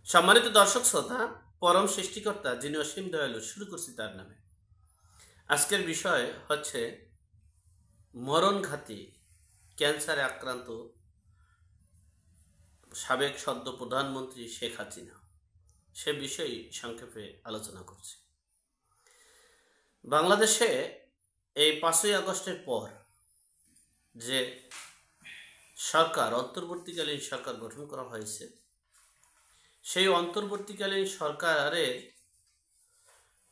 সম্মানিত দর্শক শ্রোতা, পরম সৃষ্টিকর্তা যিনি অসীম দয়ালু, শুরু করছি তার নামে। আজকের বিষয় হচ্ছে মরণঘাতী ক্যান্সারে আক্রান্ত সাবেক সদ্য প্রধানমন্ত্রী শেখ হাসিনা। সে বিষয়ে সংক্ষেপে আলোচনা করছি। বাংলাদেশে এই 5ই আগস্টের পর যে সরকার, অন্তর্বর্তীকালীন সরকার গঠন করা হয়েছে, সেই অন্তর্বর্তীকালীন সরকারের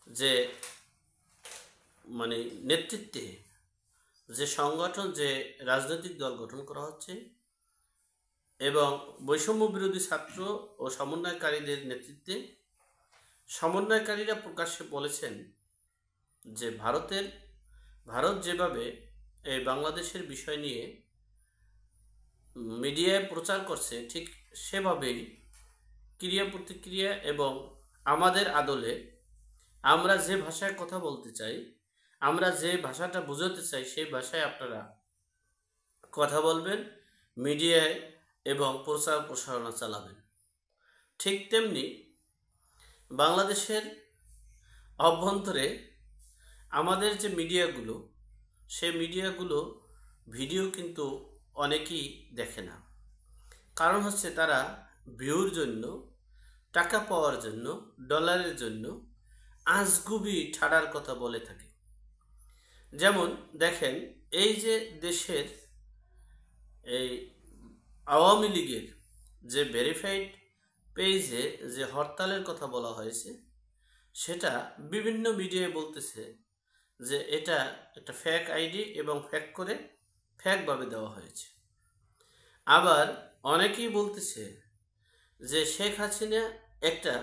যে নেতৃত্বে যে সংগঠন, যে রাজনৈতিক দল গঠন করা হচ্ছে এবং বৈষম্য বিরোধী ছাত্র ও সমন্বয়কারীদের নেতৃত্বে সমন্বয়কারীরা প্রকাশ্যে বলেছেন যে ভারত যেভাবে এই বাংলাদেশের বিষয় নিয়ে মিডিয়ায় প্রচার করছে, ঠিক সেভাবেই ক্রিয়া প্রতিক্রিয়া এবং আমাদের আদলে আমরা যে ভাষায় কথা বলতে চাই, আমরা যে ভাষাটা বোঝাতে চাই, সেই ভাষায় আপনারা কথা বলবেন, মিডিয়ায় এবং প্রচার প্রসারণা চালাবেন। ঠিক তেমনি বাংলাদেশের অভ্যন্তরে আমাদের যে মিডিয়াগুলো, সেই মিডিয়াগুলো ভিডিও কিন্তু অনেকেই দেখে না। কারণ হচ্ছে তারা ভিউর জন্য, টাকা পাওয়ার জন্য, ডলারের জন্য আজগুবি ঠাড়ার কথা বলে থাকে। যেমন দেখেন, এই যে দেশের এই আওয়ামী লীগের যে ভেরিফাইড পেজে যে হরতালের কথা বলা হয়েছে, সেটা বিভিন্ন মিডিয়ায় বলতেছে যে এটা একটা ফেক আইডি এবং ফেকভাবে দেওয়া হয়েছে। আবার অনেকেই বলতেছে যে শেখ হাসিনা একটা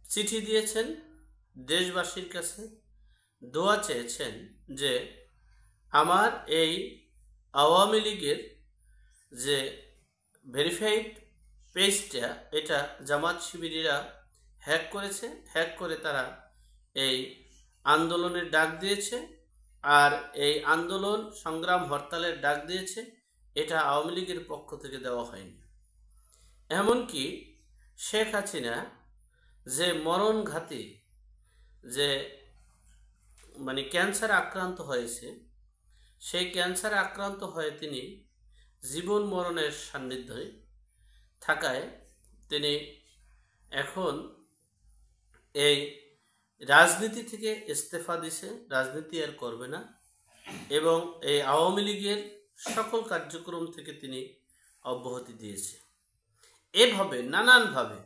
চিঠি দিয়েছেন, দেশবাসীর কাছে দোয়া চেয়েছেন যে আমার এই আওয়ামী লীগের যে ভেরিফাইড পেজটা, এটা জামাত শিবিরিরা হ্যাক করেছে, হ্যাক করে তারা এই আন্দোলনের ডাক দিয়েছে, আর এই আন্দোলন সংগ্রাম হরতালের ডাক দিয়েছে, এটা আওয়ামী লীগের পক্ষ থেকে দেওয়া হয়নি। এমনকি শেখ হাসিনা যে মরণঘাতী যে ক্যান্সারে আক্রান্ত হয়েছে, সেই ক্যান্সারে আক্রান্ত হয়ে তিনি জীবন মরণের সান্নিধ্যে থাকায় তিনি এখন এই রাজনীতি থেকে ইস্তফা দিছে, রাজনীতি আর করবে না, এবং এই আওয়ামী লীগের সকল কার্যক্রম থেকে তিনি অব্যাহতি দিয়েছে। এভাবে নানানভাবে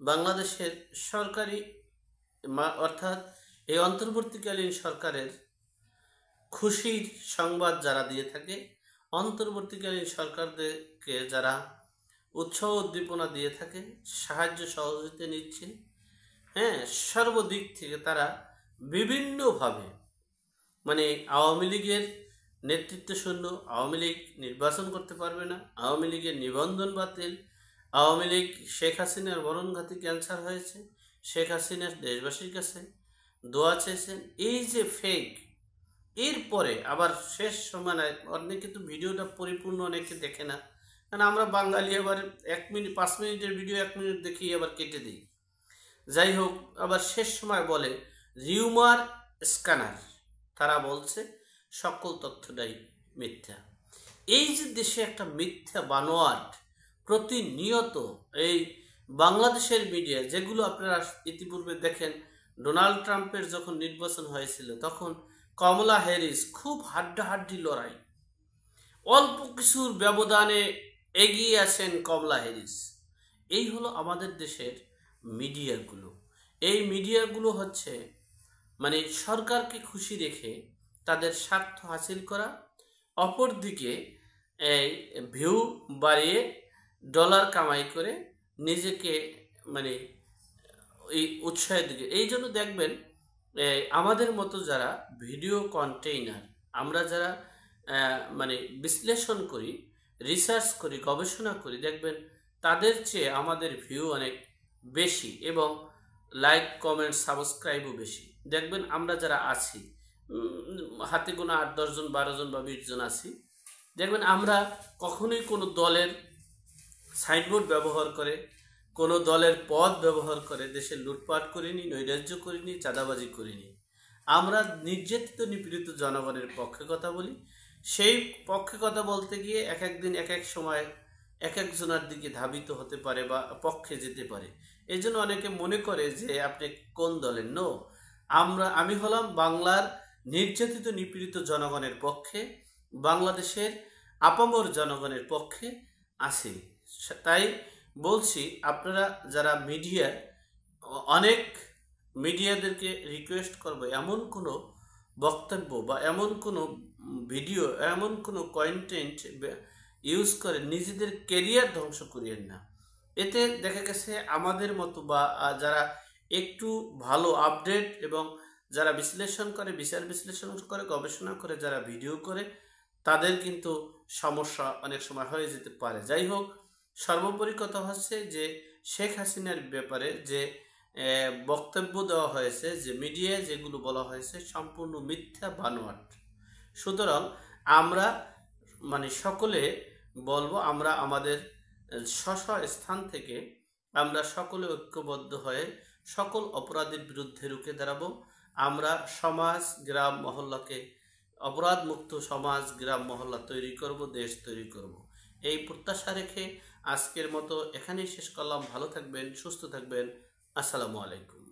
বাংলাদেশের সরকারি অর্থাৎ এই অন্তর্বর্তীকালীন সরকারের খুশির সংবাদ যারা দিয়ে থাকে, অন্তর্বর্তীকালীন সরকারদেরকে যারা উৎসাহ উদ্দীপনা দিয়ে থাকে, সাহায্য সহযোগিতা নিচ্ছে, সর্বদিক থেকে তারা বিভিন্নভাবে আওয়ামী লীগের নেতৃত্ব শূন্য, আওয়ামী লীগ নির্বাচন করতে পারবে না, আওয়ামী লীগের নিবন্ধন বাতিল, আওয়ামী লীগ শেখ হাসিনার মরণঘাতী ক্যান্সার হয়েছে, শেখ হাসিনার দেশবাসীর কাছে দোয়া চেয়েছেন, এই যে ফেক। এরপরে আবার শেষ সময় অনেকে তো ভিডিওটা পরিপূর্ণ অনেকে দেখে না, কারণ আমরা বাঙালি আবার 5 মিনিটের ভিডিও 1 মিনিট দেখি আবার কেটে দিই। যাই হোক, আবার শেষ সময় বলে রিউমার স্ক্যানার, তারা বলছে সকল তথ্যটাই মিথ্যা। এই যে দেশে একটা মিথ্যা বানোয়াট প্রতিনিয়ত এই বাংলাদেশের মিডিয়া, যেগুলো আপনারা ইতিপূর্বে দেখেন, ডোনাল্ড ট্রাম্পের যখন নির্বাচন হয়েছিল তখন কমলা হ্যারিস খুব হাড্ডাহাড্ডি লড়াই, অল্প কিছুর ব্যবধানে এগিয়ে আছেন কমলা হ্যারিস। এই হলো আমাদের দেশের মিডিয়াগুলো। এই মিডিয়াগুলো হচ্ছে সরকারকে খুশি রেখে তাদের স্বার্থ হাসিল করা, অপরদিকে এই ভিউ বাড়িয়ে ডলার কামাই করে নিজেকে এই উৎসাহের দিকে। এই জন্য দেখবেন আমাদের মতো যারা ভিডিও কন্টেইনার, আমরা যারা বিশ্লেষণ করি, রিসার্চ করি, গবেষণা করি, দেখবেন তাদের চেয়ে আমাদের ভিউ অনেক বেশি এবং লাইক, কমেন্ট, সাবস্ক্রাইবও বেশি। দেখবেন আমরা যারা আছি, হাতে গোনা 8, 10 জন, 12 জন বা 20 জন আছি, দেখবেন আমরা কখনোই কোনো দলের সাইনবোর্ড ব্যবহার করে কোনো দলের পদ ব্যবহার করে দেশে লুটপাট করিনি, নৈরাজ্য করিনি, চাঁদাবাজি করিনি। আমরা নির্যাতিত নিপীড়িত জনগণের পক্ষে কথা বলি। সেই পক্ষে কথা বলতে গিয়ে এক এক দিন এক এক সময় এক একজনের দিকে ধাবিত হতে পারে বা পক্ষে যেতে পারে। এই জন্য অনেকে মনে করে যে আপনি কোন দলের। নো, আমি হলাম বাংলার নির্যাতিত নিপীড়িত জনগণের পক্ষে, বাংলাদেশের আপামর জনগণের পক্ষে আছি। তাই বলছি, আপনারা যারা মিডিয়ার, অনেক মিডিয়াদেরকে রিকোয়েস্ট করবো এমন কোনো বক্তব্য বা এমন কোনো ভিডিও, এমন কোনো কন্টেন্ট ইউজ করে নিজেদের কেরিয়ার ধ্বংস করিয়েন না। এতে দেখা গেছে আমাদের মতো বা যারা একটু ভালো আপডেট এবং যারা বিশ্লেষণ করে, বিচার বিশ্লেষণ করে, গবেষণা করে, যারা ভিডিও করে, তাদের কিন্তু সমস্যা অনেক সময় হয়ে যেতে পারে। যাই হোক, সর্বোপরি কথা হচ্ছে যে শেখ হাসিনার ব্যাপারে যে বক্তব্য দেওয়া হয়েছে, যে মিডিয়ায় যেগুলো বলা হয়েছে সম্পূর্ণ মিথ্যা, বানোয়াট। সুতরাং আমরা সকলে বলবো, আমরা আমাদের স্ব স্থান থেকে আমরা সকলে ঐক্যবদ্ধ হয়ে সকল অপরাধের বিরুদ্ধে রুখে দাঁড়াবো। আমরা সমাজ, গ্রাম, মহল্লাকে অপরাধ মুক্ত সমাজ, গ্রাম, মহল্লা তৈরি করব, দেশ তৈরি করব। এই প্রত্যাশা রেখে আজকের মতো এখানেই শেষ করলাম। ভালো থাকবেন, সুস্থ থাকবেন। আসসালামু আলাইকুম।